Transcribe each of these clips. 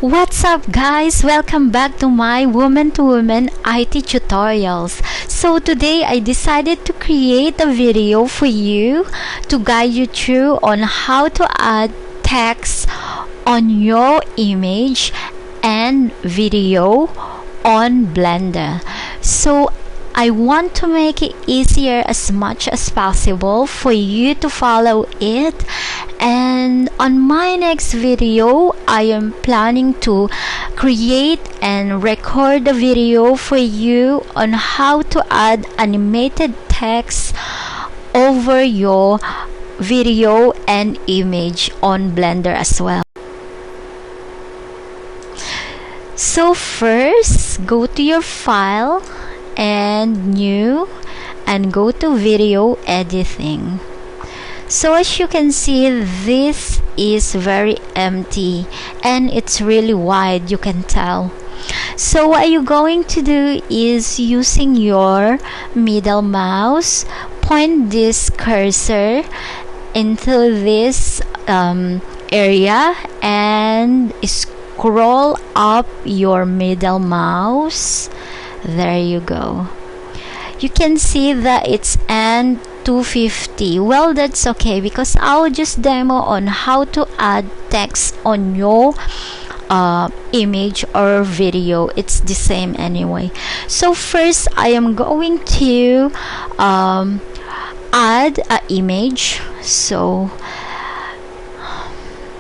What's up guys? Welcome back to my Woman to Woman IT tutorials. So today I decided to create a video for you to guide you through on how to add text on your image and video on Blender. So I want to make it easier as much as possible for you to follow it, and on my next video I am planning to create and record a video for you on how to add animated text over your video and image on Blender as well. So first, go to your file and new and go to video editing. So as you can see, this is very empty and it's really wide, you can tell. So what you're going to do is, using your middle mouse, point this cursor into this area and scroll up your middle mouse. There you go. You can see that it's end 250. Well, that's okay because I'll just demo on how to add text on your image or video. It's the same anyway. So first I am going to add an image. So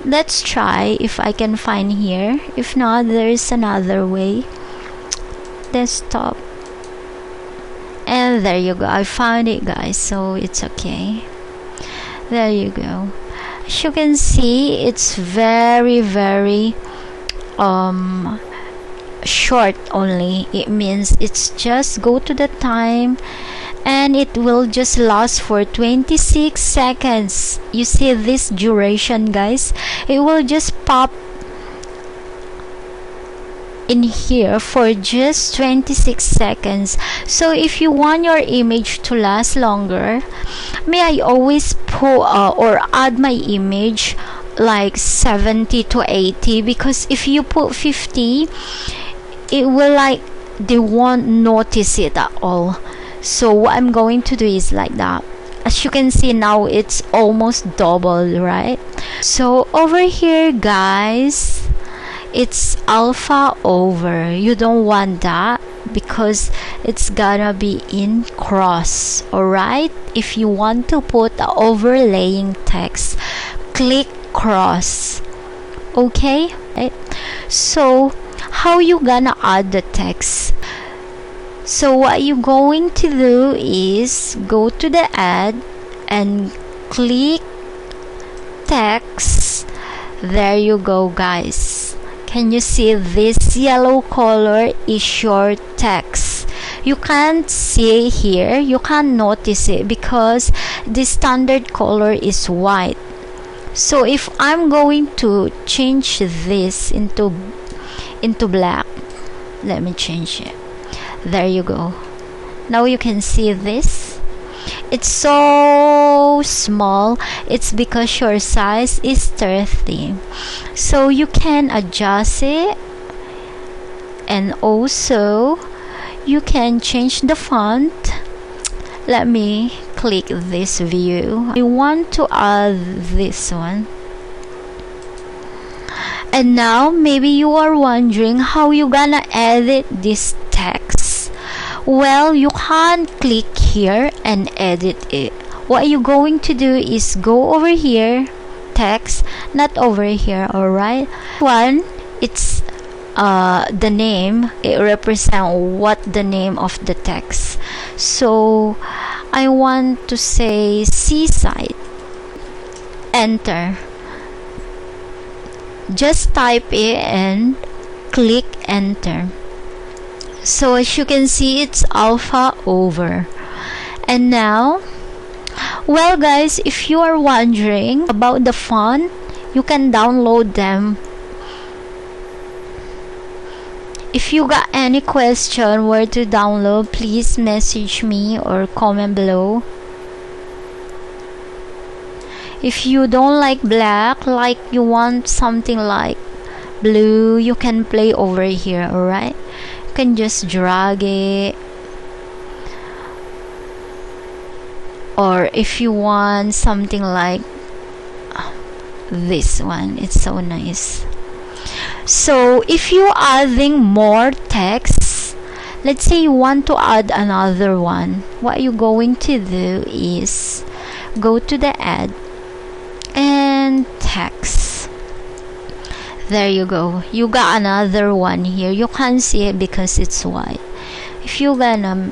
let's try if I can find here. If not, there's another way. Desktop, and there you go. I found it, guys, so it's okay. There you go. As you can see, it's very short only. It means it's just go to the time and it will just last for 26 seconds. You see this duration, guys? It will just pop in here for just 26 seconds. So if you want your image to last longer, may I always put or add my image like 70 to 80, because if you put 50, it will like they won't notice it at all. So what I'm going to do is like that. As you can see now, it's almost doubled, right? So over here, guys, it's alpha over. You don't want that because it's gonna be in cross. Alright, if you want to put the overlaying text, click cross. Okay, right? So how you gonna add the text? So what you're going to do is go to the add and click text. There you go, guys. Can you see this yellow color is your text? You can't see here, you can't notice it because the standard color is white. So if I'm going to change this into black, let me change it. There you go. Now you can see this. It's so small. It's because your size is 30. So you can adjust it, and also you can change the font. Let me click this view. I want to add this one. And now maybe you are wondering how you gonna edit this text. Well, you can't click here and edit it. What you're going to do is go over here, text, not over here. Alright, one, it's the name. It represents what the name of the text. So I want to say seaside. Enter. Just type it and click enter. So as you can see, it's alpha over. And now, well guys, if you are wondering about the font, you can download them. If you got any question where to download, please message me or comment below. If you don't like black, like you want something like blue, you can play over here. Alright, you can just drag it, or if you want something like this one, it's so nice. So if you adding more text, let's say you want to add another one, what you're going to do is go to the add and text. There you go, you got another one here. You can't see it because it's white. If you gonna,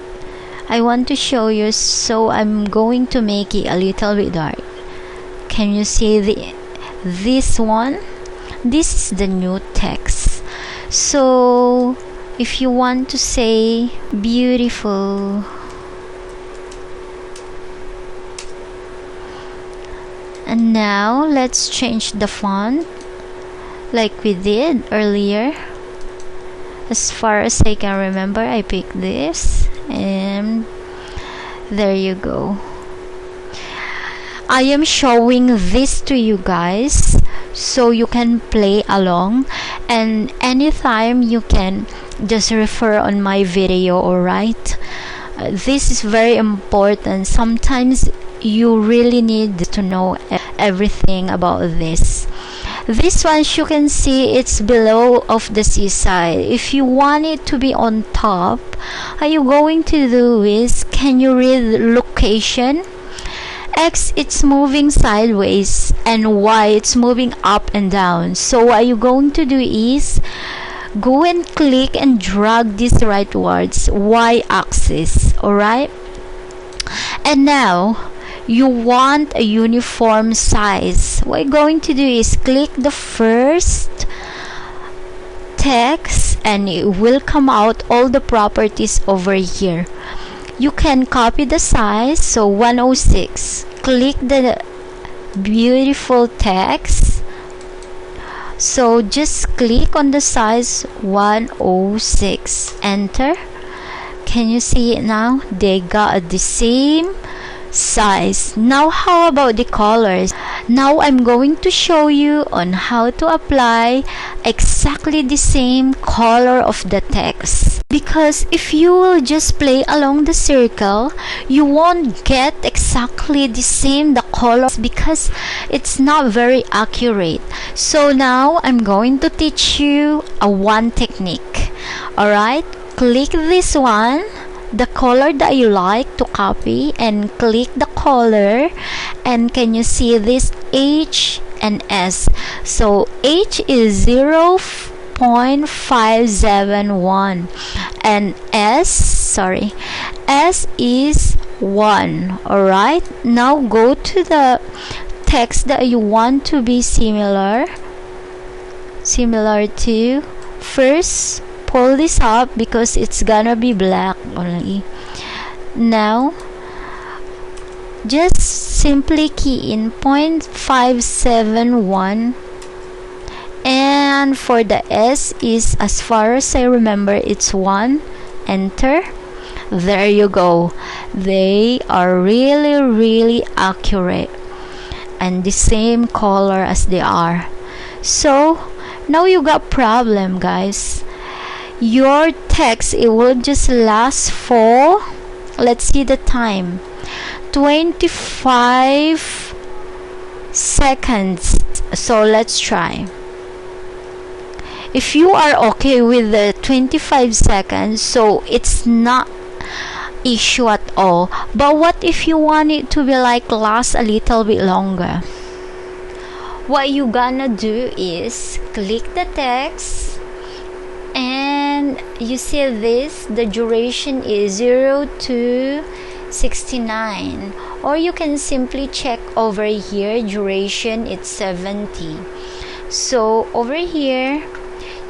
I want to show you, so I'm going to make it a little bit dark. Can you see this one? This is the new text. So if you want to say beautiful, and now let's change the font like we did earlier. As far as I can remember, I picked this, and there you go. I am showing this to you guys so you can play along, and anytime you can just refer on my video. Alright, this is very important. Sometimes you really need to know everything about this. This one, as you can see, it's below of the seaside. If you want it to be on top, what you going to do is, can you read location? X, it's moving sideways, and Y, it's moving up and down. So what you going to do is go and click and drag this rightwards, Y axis. Alright, and now you want a uniform size. What you're going to do is click the first text, and it will come out all the properties over here. You can copy the size, so 106. Click the beautiful text, so just click on the size 106, enter. Can you see it now? They got the same size. Now how about the colors? Now I'm going to show you on how to apply exactly the same color of the text, because if you will just play along the circle, you won't get exactly the same the colors, because it's not very accurate. So now I'm going to teach you a one technique. Alright, click this one, the color that you like to copy, and click the color, and can you see this H and S? So H is 0.571 and S is 1. Alright, now go to the text that you want to be similar to. First, pull this up because it's gonna be black only. Now just simply key in 0.571, and for the S is, as far as I remember, it's 1. Enter. There you go. They are really accurate and the same color as they are. So now you got problem, guys. Your text, it will just last for, let's see the time, 25 seconds. So let's try. If you are okay with the 25 seconds, so it's not issue at all. But what if you want it to be like last a little bit longer? What you gonna do is click the text, and you see this, the duration is 0 to 69, or you can simply check over here, duration it's 70. So over here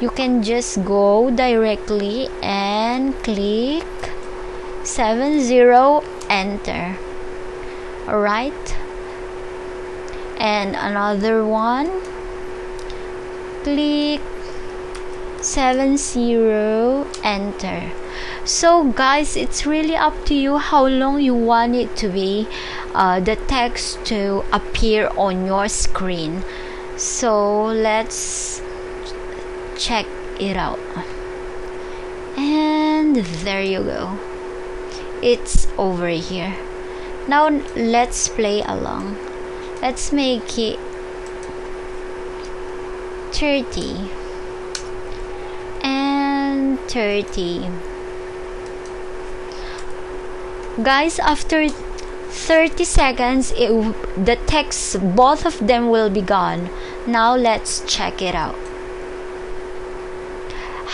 you can just go directly and click 70, enter. Alright, and another one, click 70, enter. So guys, it's really up to you how long you want it to be, the text to appear on your screen. So let's check it out. And there you go, it's over here. Now let's play along. Let's make it 30 and 30. Guys, after 30 seconds the text, both of them will be gone. Now let's check it out.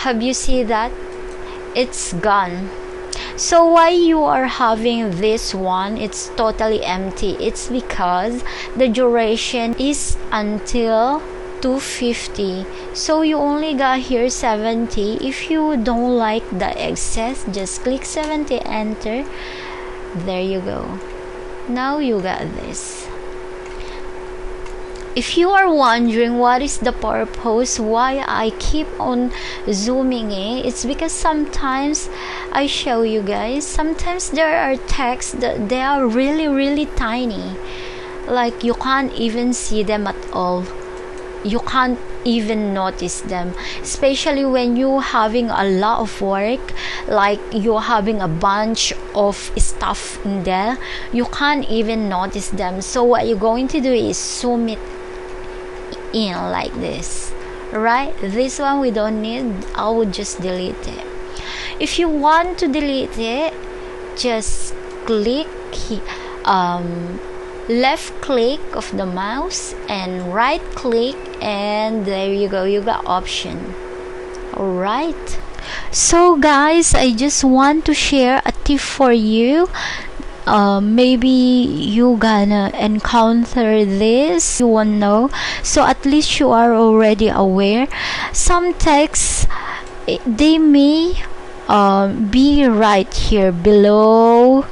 Have you seen that? It's gone. So why you are having this one, it's totally empty? It's because the duration is until 250, so you only got here 70. If you don't like the excess, just click 70, enter. There you go. Now you got this. If you are wondering what is the purpose why I keep on zooming in, it's because sometimes I show you guys, sometimes there are texts that they are really tiny, like you can't even see them at all. You can't even notice them, especially when you having a lot of work, like you're having a bunch of stuff in there, you can't even notice them. So what you're going to do is zoom it in like this, right? This one we don't need, I would just delete it. If you want to delete it, just click left click of the mouse and right click, and there you go, you got option. Alright, so guys, I just want to share a tip for you. Maybe you gonna encounter this, you won't know, so at least you are already aware. Some texts, they may be right here below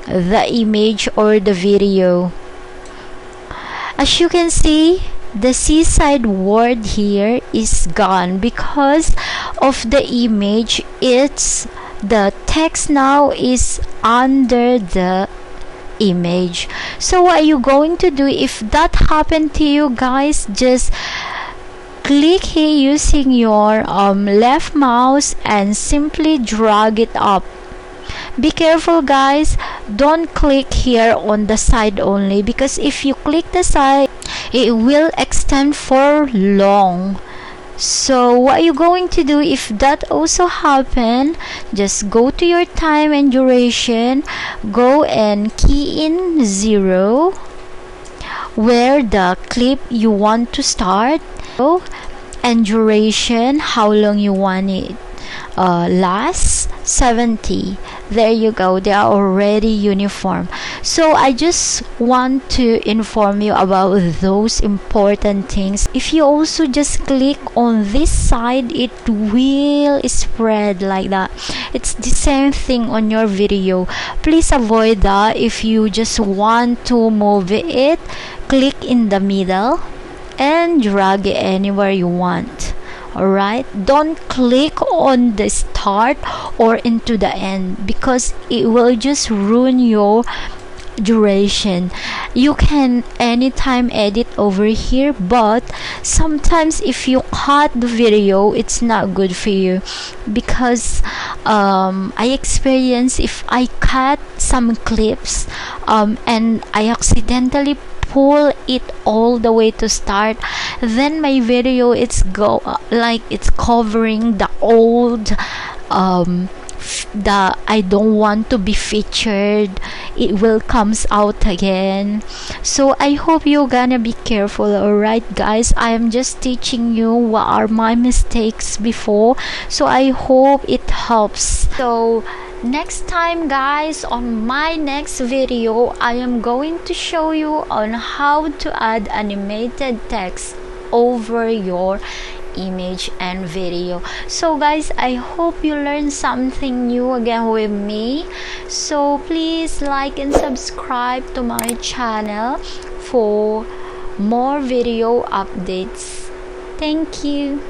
the image or the video. As you can see, the seaside word here is gone because of the image. It's the text now is under the image. So what are you going to do if that happened to you, guys? Just click here using your left mouse and simply drag it up. Be careful, guys, don't click here on the side only, because if you click the side it will extend for long. So what you're going to do if that also happen, just go to your time and duration, go and key in 0 where the clip you want to start, and duration, how long you want it last, 70. There you go, they are already uniform. So I just want to inform you about those important things. If you also just click on this side, it will spread like that. It's the same thing on your video. Please avoid that. If you just want to move it, click in the middle and drag it anywhere you want. Alright, don't click on the start or into the end, because it will just ruin your duration. You can anytime edit over here, but sometimes if you cut the video, it's not good for you, because I experience if I cut some clips and I accidentally pull it all the way to start, then my video it's like it's covering the old the I don't want to be featured, it will comes out again. So I hope you're gonna be careful. Alright guys, I am just teaching you what are my mistakes before, so I hope it helps. So next time, guys, on my next video I am going to show you on how to add animated text over your image and video. So guys, I hope you learned something new again with me. So please like and subscribe to my channel for more video updates. Thank you.